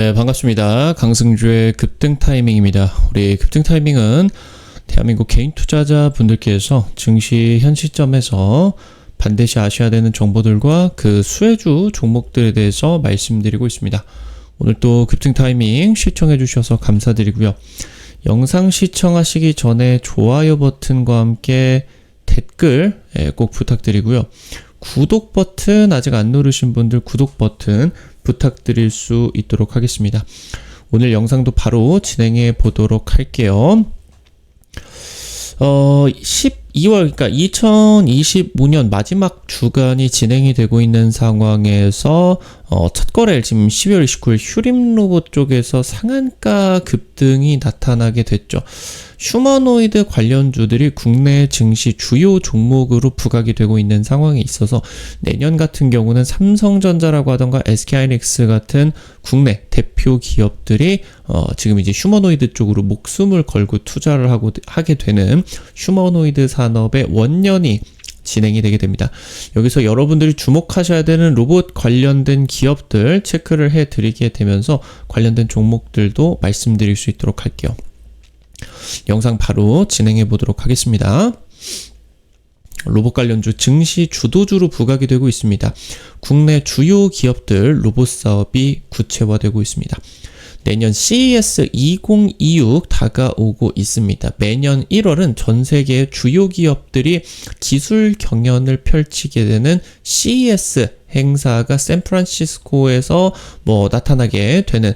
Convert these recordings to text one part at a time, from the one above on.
네, 반갑습니다. 강승주의 급등 타이밍입니다. 우리 급등 타이밍은 대한민국 개인 투자자분들께서 증시 현 시점에서 반드시 아셔야 되는 정보들과 그 수혜주 종목들에 대해서 말씀드리고 있습니다. 오늘 또 급등 타이밍 시청해 주셔서 감사드리고요. 영상 시청하시기 전에 좋아요 버튼과 함께 댓글 꼭 부탁드리고요. 구독 버튼 아직 안 누르신 분들 구독 버튼 부탁드릴 수 있도록 하겠습니다. 오늘 영상도 바로 진행해 보도록 할게요. 12월, 그러니까 2025년 마지막 주간이 진행이 되고 있는 상황에서 첫 거래일 지금 12월 29일 휴림로봇 쪽에서 상한가 급등이 나타나게 됐죠. 휴머노이드 관련주들이 국내 증시 주요 종목으로 부각이 되고 있는 상황에 있어서 내년 같은 경우는 삼성전자라고 하던가 SK하이닉스 같은 국내 대표 기업들이 지금 이제 휴머노이드 쪽으로 목숨을 걸고 투자를 하게 되는 휴머노이드 산업의 원년이 진행이 되게 됩니다. 여기서 여러분들이 주목하셔야 되는 로봇 관련된 기업들 체크를 해드리게 되면서 관련된 종목들도 말씀드릴 수 있도록 할게요. 영상 바로 진행해 보도록 하겠습니다. 로봇 관련주 증시 주도주로 부각이 되고 있습니다. 국내 주요 기업들 로봇 사업이 구체화되고 있습니다. 내년 CES 2026 다가오고 있습니다. 매년 1월은 전 세계 주요 기업들이 기술 경연을 펼치게 되는 CES 행사가 샌프란시스코에서 나타나게 되는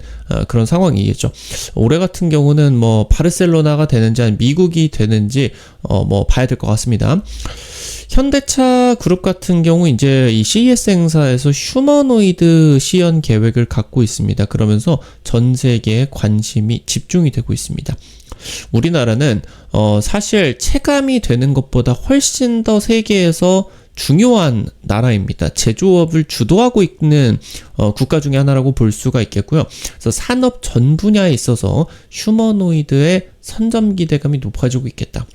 그런 상황이겠죠. 올해 같은 경우는 바르셀로나가 되는지 아니면 미국이 되는지 봐야 될 것 같습니다. 현대차 그룹 같은 경우 이제 이 CES 행사에서 휴머노이드 시연 계획을 갖고 있습니다. 그러면서 전 세계에 관심이 집중이 되고 있습니다. 우리나라는 사실 체감이 되는 것보다 훨씬 더 세계에서 중요한 나라입니다. 제조업을 주도하고 있는 국가 중에 하나라고 볼 수가 있겠고요. 그래서 산업 전 분야에 있어서 휴머노이드의 선점 기대감이 높아지고 있겠다.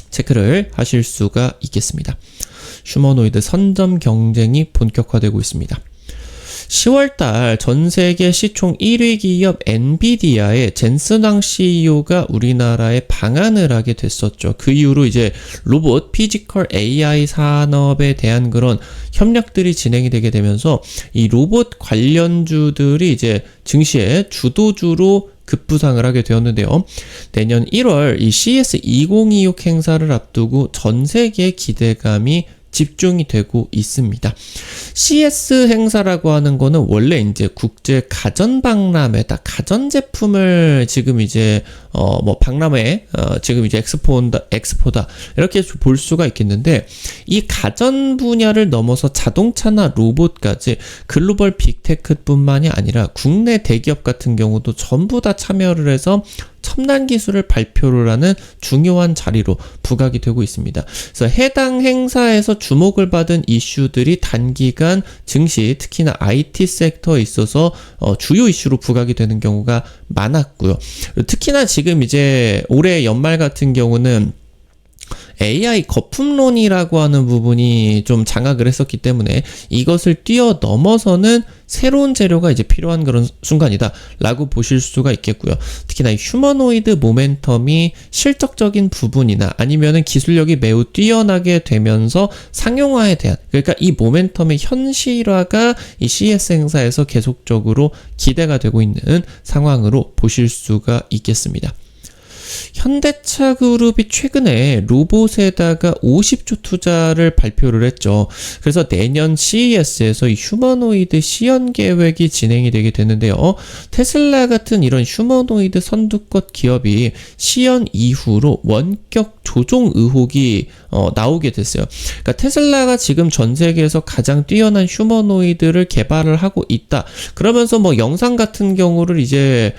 체크를 하실 수가 있겠습니다. 휴머노이드 선점 경쟁이 본격화되고 있습니다. 10월달 전세계 시총 1위 기업 엔비디아의 젠슨 황 CEO가 우리나라에 방한을 하게 됐었죠. 그 이후로 이제 로봇, 피지컬 AI 산업에 대한 그런 협력들이 진행이 되게 되면서 이 로봇 관련주들이 이제 증시의 주도주로 급부상을 하게 되었는데요. 내년 1월 이 CES 2026 행사를 앞두고 전 세계 기대감이 집중이 되고 있습니다. CES 행사라고 하는 거는 원래 이제 국제 가전박람회다. 가전제품을 지금 이제 박람회 지금 이제 엑스포다 이렇게 볼 수가 있겠는데, 이 가전 분야를 넘어서 자동차나 로봇까지 글로벌 빅테크뿐만이 아니라 국내 대기업 같은 경우도 전부 다 참여를 해서 첨단 기술을 발표를 하는 중요한 자리로 부각이 되고 있습니다. 그래서 해당 행사에서 주목을 받은 이슈들이 단기간 증시, 특히나 IT 섹터에 있어서 주요 이슈로 부각이 되는 경우가 많았고요. 특히나 지금 이제 올해 연말 같은 경우는 AI 거품론이라고 하는 부분이 좀 장악을 했었기 때문에 이것을 뛰어넘어서는 새로운 재료가 이제 필요한 그런 순간이다 라고 보실 수가 있겠고요. 특히나 휴머노이드 모멘텀이 실적적인 부분이나 아니면은 기술력이 매우 뛰어나게 되면서 상용화에 대한, 그러니까 이 모멘텀의 현실화가 이 CES 행사에서 계속적으로 기대가 되고 있는 상황으로 보실 수가 있겠습니다. 현대차 그룹이 최근에 로봇에다가 50조 투자를 발표를 했죠. 그래서 내년 CES에서 이 휴머노이드 시연 계획이 진행이 되게 되는데요. 테슬라 같은 이런 휴머노이드 선두권 기업이 시연 이후로 원격 조종 의혹이 나오게 됐어요. 그러니까 테슬라가 지금 전 세계에서 가장 뛰어난 휴머노이드를 개발을 하고 있다. 그러면서 영상 같은 경우를 이제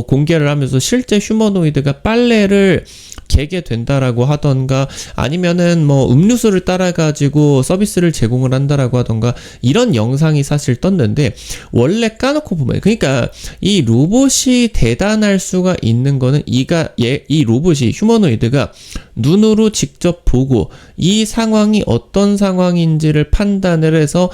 공개를 하면서 실제 휴머노이드가 빨래를 개게 된다라고 하던가, 아니면은 음료수를 따라가지고 서비스를 제공을 한다라고 하던가, 이런 영상이 사실 떴는데, 원래 까놓고 보면, 그러니까 이 로봇이 대단할 수가 있는 거는 이 로봇이, 휴머노이드가 눈으로 직접 보고 이 상황이 어떤 상황인지를 판단을 해서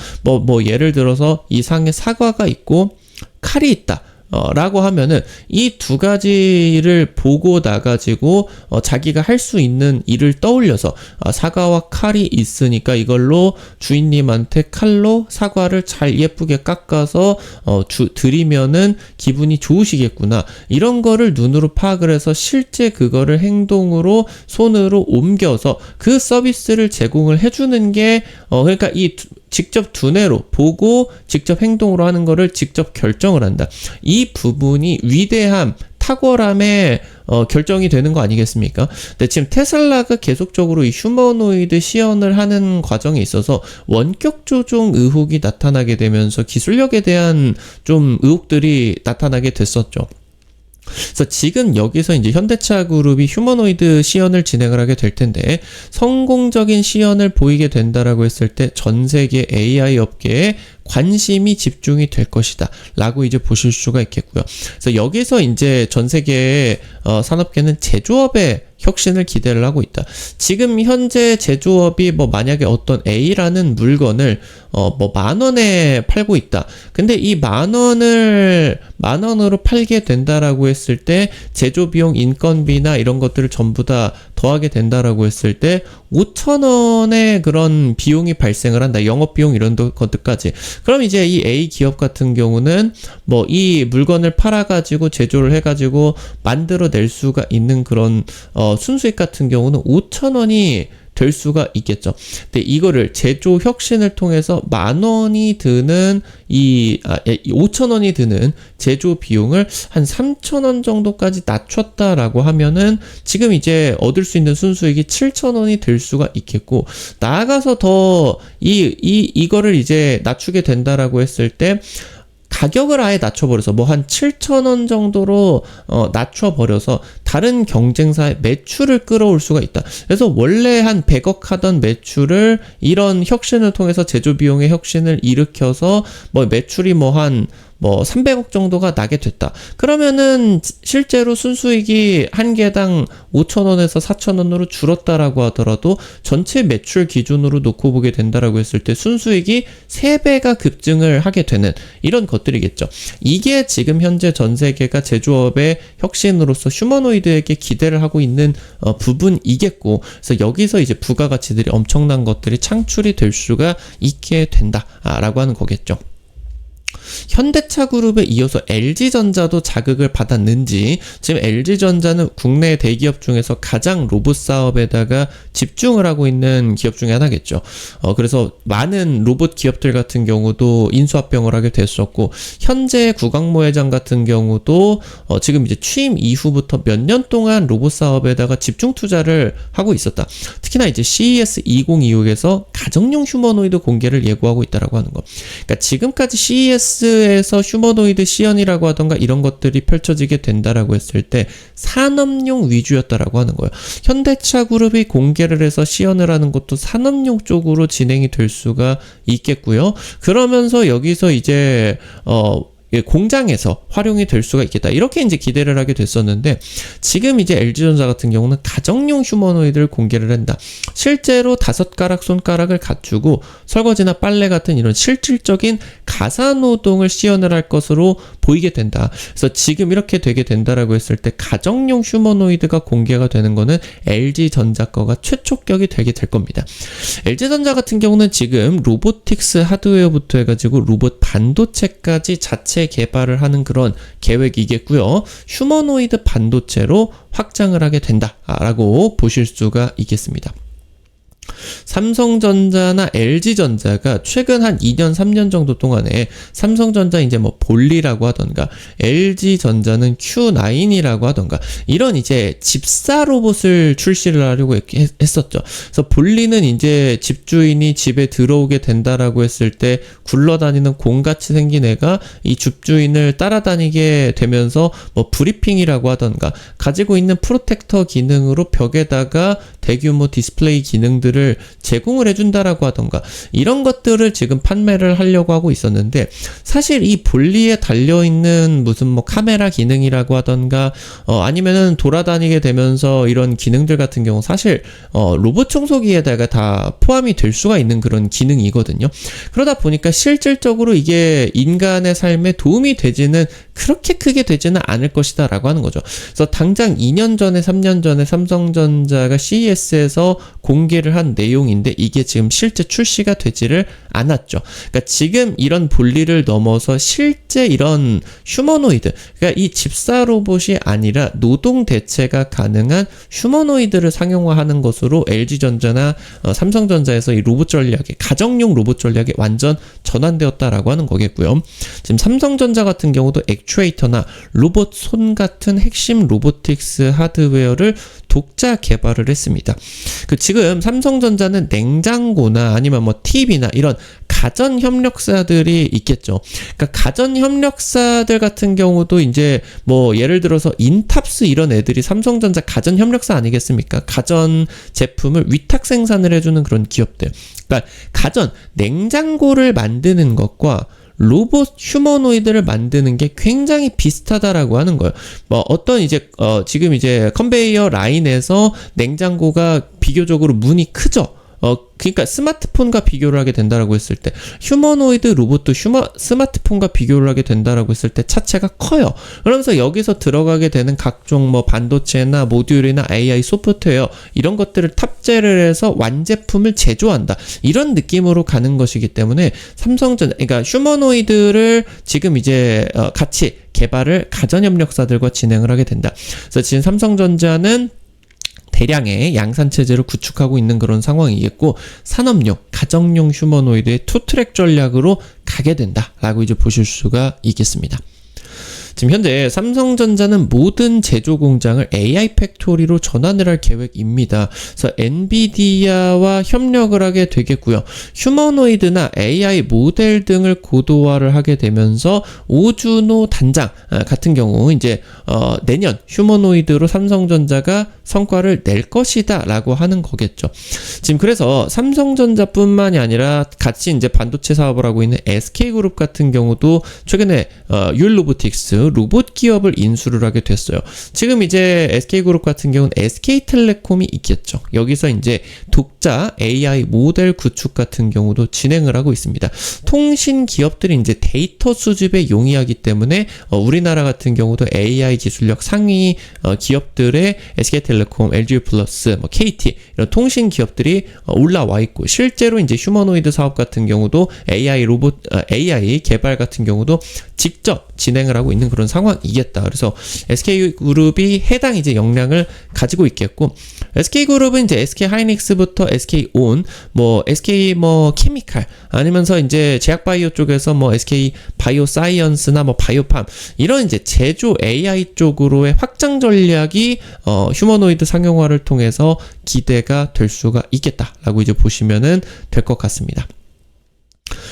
예를 들어서 이 상에 사과가 있고 칼이 있다. 라고 하면은 이 두 가지를 보고 나가지고 자기가 할 수 있는 일을 떠올려서 사과와 칼이 있으니까 이걸로 주인님한테 칼로 사과를 잘 예쁘게 깎아서 드리면은 기분이 좋으시겠구나, 이런 거를 눈으로 파악을 해서 실제 그거를 행동으로 손으로 옮겨서 그 서비스를 제공을 해주는 게 그러니까 직접 두뇌로 보고 직접 행동으로 하는 거를 직접 결정을 한다. 이 부분이 위대함, 탁월함에 결정이 되는 거 아니겠습니까? 근데 지금 테슬라가 계속적으로 이 휴머노이드 시연을 하는 과정에 있어서 원격 조종 의혹이 나타나게 되면서 기술력에 대한 좀 의혹들이 나타나게 됐었죠. 그래서 지금 여기서 이제 현대차 그룹이 휴머노이드 시연을 진행을 하게 될 텐데, 성공적인 시연을 보이게 된다라고 했을 때 전 세계 AI 업계에 관심이 집중이 될 것이다 라고 이제 보실 수가 있겠고요. 그래서 여기서 이제 전 세계의 산업계는 제조업의 혁신을 기대를 하고 있다. 지금 현재 제조업이 만약에 어떤 A라는 물건을 10,000원에 팔고 있다. 근데 이 10,000원으로 팔게 된다라고 했을 때 제조 비용, 인건비나 이런 것들을 전부 다 더하게 된다라고 했을 때 5,000원의 그런 비용이 발생을 한다. 영업 비용 이런 것들까지. 그럼 이제 이 A 기업 같은 경우는 이 물건을 팔아가지고 제조를 해가지고 만들어낼 수가 있는 그런 순수익 같은 경우는 5,000원이 될 수가 있겠죠. 근데 이거를 제조 혁신을 통해서 10,000원이 드는 5,000원이 드는 제조 비용을 한 3,000원 정도까지 낮췄다라고 하면은 지금 이제 얻을 수 있는 순수익이 7,000원이 될 수가 있겠고, 나아가서 더 이거를 이제 낮추게 된다라고 했을 때 가격을 아예 낮춰버려서 한 7,000원 정도로 낮춰버려서 다른 경쟁사의 매출을 끌어올 수가 있다. 그래서 원래 한 100억 하던 매출을 이런 혁신을 통해서 제조 비용의 혁신을 일으켜서 매출이 한 300억 정도가 나게 됐다. 그러면은 실제로 순수익이 한 개당 5,000원에서 4,000원으로 줄었다라고 하더라도 전체 매출 기준으로 놓고 보게 된다라고 했을 때 순수익이 3배가 급증을 하게 되는 이런 것들이겠죠. 이게 지금 현재 전 세계가 제조업의 혁신으로서 휴머노이드에게 기대를 하고 있는 부분이겠고, 그래서 여기서 이제 부가가치들이 엄청난 것들이 창출이 될 수가 있게 된다라고 하는 거겠죠. 현대차 그룹에 이어서 LG전자도 자극을 받았는지, 지금 LG전자는 국내 대기업 중에서 가장 로봇 사업에다가 집중을 하고 있는 기업 중에 하나겠죠. 그래서 많은 로봇 기업들 같은 경우도 인수합병을 하게 됐었고, 현재 구광모 회장 같은 경우도 지금 이제 취임 이후부터 몇 년 동안 로봇 사업에다가 집중 투자를 하고 있었다. 특히나 이제 CES 2026에서 가정용 휴머노이드 공개를 예고하고 있다라고 하는 거. 그러니까 지금까지 CES에서 휴머노이드 시연이라고 하던가 이런 것들이 펼쳐지게 된다라고 했을 때 산업용 위주였다라고 하는 거예요. 현대차 그룹이 공개를 해서 시연을 하는 것도 산업용 쪽으로 진행이 될 수가 있겠고요. 그러면서 여기서 이제 공장에서 활용이 될 수가 있겠다. 이렇게 이제 기대를 하게 됐었는데, 지금 이제 LG전자 같은 경우는 가정용 휴머노이드를 공개를 한다. 실제로 5가락 손가락을 갖추고 설거지나 빨래 같은 이런 실질적인 가사노동을 시연을 할 것으로 보이게 된다. 그래서 지금 이렇게 되게 된다라고 했을 때 가정용 휴머노이드가 공개가 되는 거는 LG전자 거가 최초격이 되게 될 겁니다. LG전자 같은 경우는 지금 로보틱스 하드웨어부터 해가지고 로봇 반도체까지 자체 개발을 하는 그런 계획이겠고요. 휴머노이드 반도체로 확장을 하게 된다라고 보실 수가 있겠습니다. 삼성전자나 LG전자가 최근 한 2년, 3년 정도 동안에 삼성전자 이제 볼리라고 하던가 LG전자는 Q9이라고 하던가 이런 이제 집사 로봇을 출시를 하려고 했었죠. 그래서 볼리는 이제 집주인이 집에 들어오게 된다라고 했을 때 굴러다니는 곰같이 생긴 애가 이 집주인을 따라다니게 되면서 브리핑이라고 하던가 가지고 있는 프로텍터 기능으로 벽에다가 대규모 디스플레이 기능들을 제공을 해준다라고 하던가 이런 것들을 지금 판매를 하려고 하고 있었는데, 사실 이 볼리에 달려있는 무슨 카메라 기능이라고 하던가 아니면은 돌아다니게 되면서 이런 기능들 같은 경우 사실 로봇 청소기에다가 다 포함이 될 수가 있는 그런 기능이거든요. 그러다 보니까 실질적으로 이게 인간의 삶에 도움이 되지는 그렇게 크게 되지는 않을 것이다 라고 하는 거죠. 그래서 당장 2년 전에 3년 전에 삼성전자가 CES에서 공개를 한 내용인데 이게 지금 실제 출시가 되지를 않았죠. 그러니까 지금 이런 본리를 넘어서 실제 이런 휴머노이드, 그러니까 이 집사 로봇이 아니라 노동 대체가 가능한 휴머노이드를 상용화하는 것으로 LG전자나 삼성전자에서 이 로봇 전략이, 가정용 로봇 전략이 완전 전환되었다라고 하는 거겠고요. 지금 삼성전자 같은 경우도 액추에이터나 로봇 손 같은 핵심 로보틱스 하드웨어를 독자 개발을 했습니다. 지금 삼성전자는 냉장고나 아니면 뭐 TV나 이런 가전 협력사들이 있겠죠. 그러니까 가전 협력사들 같은 경우도 이제 뭐 예를 들어서 인탑스 이런 애들이 삼성전자 가전 협력사 아니겠습니까? 가전 제품을 위탁 생산을 해주는 그런 기업들. 그러니까 가전 냉장고를 만드는 것과 로봇 휴머노이드를 만드는 게 굉장히 비슷하다라고 하는 거예요. 뭐 어떤 이제 지금 이제 컨베이어 라인에서 냉장고가 비교적으로 문이 크죠. 그러니까 스마트폰과 비교를 하게 된다라고 했을 때, 휴머노이드 로봇도 스마트폰과 비교를 하게 된다라고 했을 때 차체가 커요. 그러면서 여기서 들어가게 되는 각종 뭐 반도체나 모듈이나 AI 소프트웨어 이런 것들을 탑재를 해서 완제품을 제조한다. 이런 느낌으로 가는 것이기 때문에 그러니까 휴머노이드를 지금 이제 같이 개발을 가전협력사들과 진행을 하게 된다. 그래서 지금 삼성전자는 대량의 양산 체제를 구축하고 있는 그런 상황이겠고, 산업용, 가정용 휴머노이드의 투트랙 전략으로 가게 된다라고 이제 보실 수가 있겠습니다. 지금 현재 삼성전자는 모든 제조 공장을 AI 팩토리로 전환을 할 계획입니다. 그래서 엔비디아와 협력을 하게 되겠고요. 휴머노이드나 AI 모델 등을 고도화를 하게 되면서 오주노 단장 같은 경우 이제 내년 휴머노이드로 삼성전자가 성과를 낼 것이다 라고 하는 거겠죠. 지금 그래서 삼성전자뿐만이 아니라 같이 이제 반도체 사업을 하고 있는 SK그룹 같은 경우도 최근에 율로보틱스 로봇 기업을 인수를 하게 됐어요. 지금 이제 SK그룹 같은 경우는 SK텔레콤이 있겠죠. 여기서 이제 독자 AI 모델 구축 같은 경우도 진행을 하고 있습니다. 통신 기업들이 이제 데이터 수집에 용이하기 때문에 우리나라 같은 경우도 AI 기술력 상위 기업들의 SK텔레콤, LG플러스, 뭐 KT 이런 통신 기업들이 올라와 있고, 실제로 이제 휴머노이드 사업 같은 경우도 AI 개발 같은 경우도 직접 진행을 하고 있는 그런 상황이겠다. 그래서 SK그룹이 해당 이제 역량을 가지고 있겠고, SK그룹은 이제 SK하이닉스부터 SK온, 뭐 SK 뭐 케미칼 아니면서 이제 제약바이오 쪽에서 뭐 SK 바이오사이언스나 뭐 바이오팜 이런 이제 제조 AI 쪽으로의 확장 전략이 휴머노이드 상용화를 통해서 기대가 될 수가 있겠다라고 이제 보시면은 될 것 같습니다.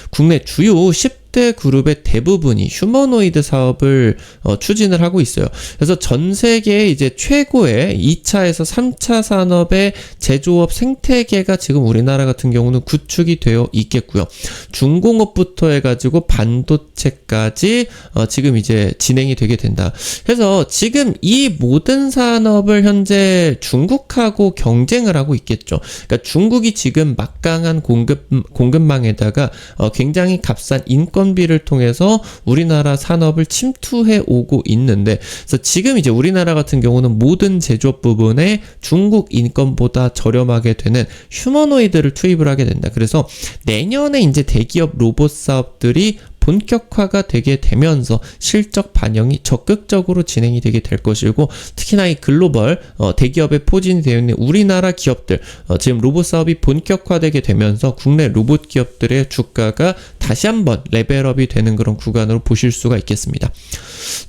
국내 주요 10대 그룹의 대부분이 휴머노이드 사업을 추진을 하고 있어요. 그래서 전 세계 이제 최고의 2차에서 3차 산업의 제조업 생태계가 지금 우리나라 같은 경우는 구축이 되어 있겠고요. 중공업부터 해가지고 반도체까지 지금 이제 진행이 되게 된다. 그래서 지금 이 모든 산업을 현재 중국하고 경쟁을 하고 있겠죠. 그러니까 중국이 지금 막강한 공급망에다가 굉장히 값싼 인건비를 통해서 우리나라 산업을 침투해 오고 있는데, 그래서 지금 이제 우리나라 같은 경우는 모든 제조업 부분에 중국 인건보다 저렴하게 되는 휴머노이드를 투입을 하게 된다. 그래서 내년에 이제 대기업 로봇 사업들이 본격화가 되게 되면서 실적 반영이 적극적으로 진행이 되게 될 것이고, 특히나 이 글로벌 대기업에 포진이 되어 있는 우리나라 기업들 지금 로봇 사업이 본격화되게 되면서 국내 로봇 기업들의 주가가 다시 한번 레벨업이 되는 그런 구간으로 보실 수가 있겠습니다.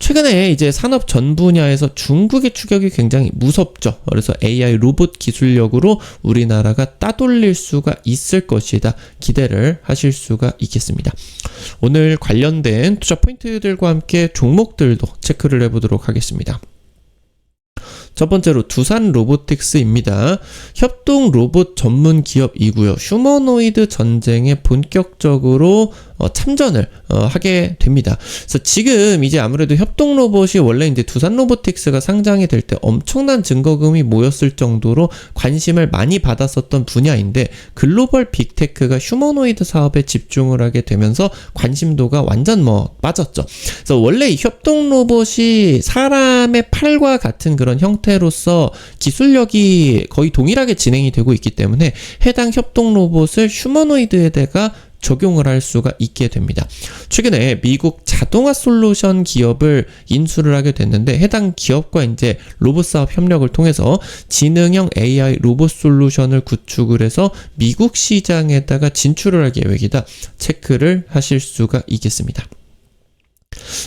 최근에 이제 산업 전 분야에서 중국의 추격이 굉장히 무섭죠. 그래서 AI 로봇 기술력으로 우리나라가 따돌릴 수가 있을 것이다. 기대를 하실 수가 있겠습니다. 오늘 관련된 투자 포인트들과 함께 종목들도 체크를 해보도록 하겠습니다. 첫 번째로 두산 로보틱스입니다. 협동 로봇 전문 기업이고요. 휴머노이드 전쟁에 본격적으로 참전을 하게 됩니다. 그래서 지금 이제 아무래도 협동 로봇이 원래 이제 두산 로보틱스가 상장이 될 때 엄청난 증거금이 모였을 정도로 관심을 많이 받았었던 분야인데 글로벌 빅테크가 휴머노이드 사업에 집중을 하게 되면서 관심도가 완전 빠졌죠. 그래서 원래 이 협동 로봇이 사람의 팔과 같은 그런 형태로서 기술력이 거의 동일하게 진행이 되고 있기 때문에 해당 협동 로봇을 휴머노이드에다가 적용을 할 수가 있게 됩니다. 최근에 미국 자동화 솔루션 기업을 인수를 하게 됐는데 해당 기업과 이제 로봇 사업 협력을 통해서 지능형 AI 로봇 솔루션을 구축을 해서 미국 시장에다가 진출을 할 계획이다. 체크를 하실 수가 있겠습니다.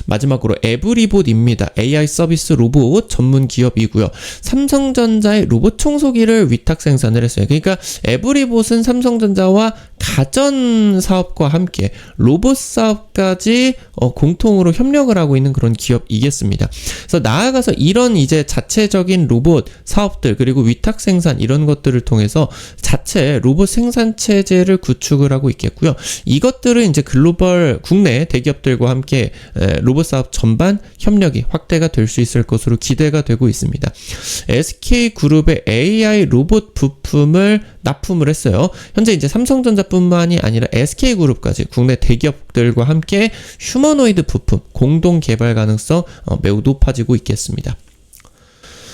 마지막으로 에브리봇입니다. AI 서비스 로봇 전문 기업이고요. 삼성전자의 로봇 청소기를 위탁 생산을 했어요. 그러니까 에브리봇은 삼성전자와 가전 사업과 함께 로봇 사업까지 공통으로 협력을 하고 있는 그런 기업이겠습니다. 그래서 나아가서 이런 이제 자체적인 로봇 사업들 그리고 위탁 생산 이런 것들을 통해서 자체 로봇 생산 체제를 구축을 하고 있겠고요. 이것들은 이제 글로벌 국내 대기업들과 함께 로봇 사업 전반 협력이 확대가 될 수 있을 것으로 기대가 되고 있습니다. SK그룹의 AI 로봇 부품을 납품을 했어요. 현재 이제 삼성전자뿐만이 아니라 SK그룹까지 국내 대기업들과 함께 휴머노이드 부품 공동 개발 가능성 매우 높아지고 있겠습니다.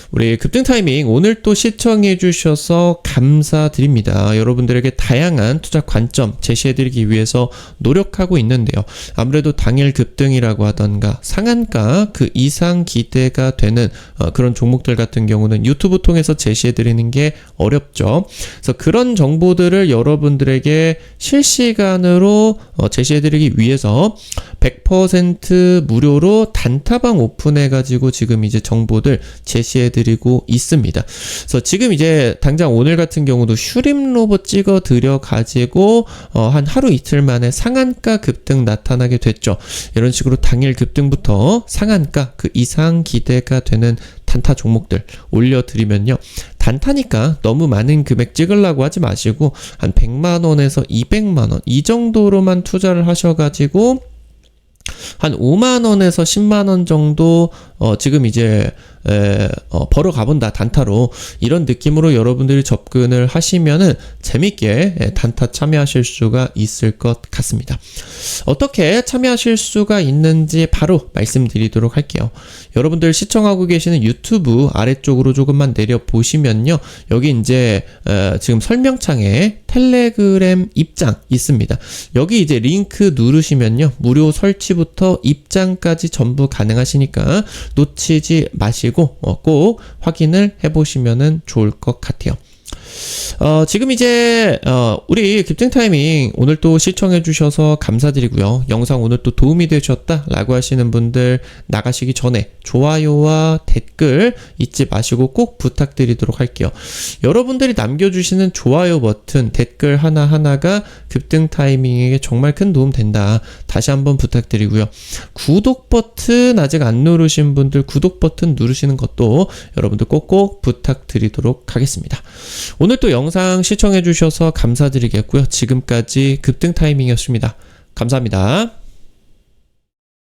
우리 급등 타이밍 오늘 또 시청해 주셔서 감사드립니다. 여러분들에게 다양한 투자 관점 제시해드리기 위해서 노력하고 있는데요. 아무래도 당일 급등이라고 하던가 상한가 그 이상 기대가 되는 그런 종목들 같은 경우는 유튜브 통해서 제시해드리는 게 어렵죠. 그래서 그런 정보들을 여러분들에게 실시간으로 제시해드리기 위해서 100% 무료로 단타방 오픈해가지고 지금 이제 정보들 제시해드리고 있습니다. 그래서 지금 이제 당장 오늘 같은 경우도 슈림 로봇 찍어드려가지고 한 하루 이틀 만에 상한가 급등 나타나게 됐죠. 이런 식으로 당일 급등부터 상한가 그 이상 기대가 되는 단타 종목들 올려드리면요. 단타니까 너무 많은 금액 찍으려고 하지 마시고 한 100만원에서 200만원 이 정도로만 투자를 하셔가지고 한 5만원에서 10만원 정도 지금 이제 벌어 가본다 단타로 이런 느낌으로 여러분들이 접근을 하시면은 재밌게 단타 참여하실 수가 있을 것 같습니다. 어떻게 참여하실 수가 있는지 바로 말씀드리도록 할게요. 여러분들 시청하고 계시는 유튜브 아래쪽으로 조금만 내려 보시면요. 여기 이제 지금 설명창에 텔레그램 입장 있습니다. 여기 이제 링크 누르시면요. 무료 설치부터 입장까지 전부 가능하시니까 놓치지 마시고 꼭 확인을 해보시면 좋을 것 같아요. 지금 이제 우리 급등 타이밍 오늘 또 시청해 주셔서 감사드리고요. 영상 오늘 또 도움이 되셨다 라고 하시는 분들 나가시기 전에 좋아요와 댓글 잊지 마시고 꼭 부탁드리도록 할게요. 여러분들이 남겨주시는 좋아요 버튼 댓글 하나하나가 급등 타이밍에 정말 큰 도움 된다. 다시 한번 부탁드리고요. 구독 버튼 아직 안 누르신 분들 구독 버튼 누르시는 것도 여러분들 꼭꼭 부탁드리도록 하겠습니다. 오늘 또 영상 시청해 주셔서 감사드리겠고요. 지금까지 급등 타이밍이었습니다. 감사합니다.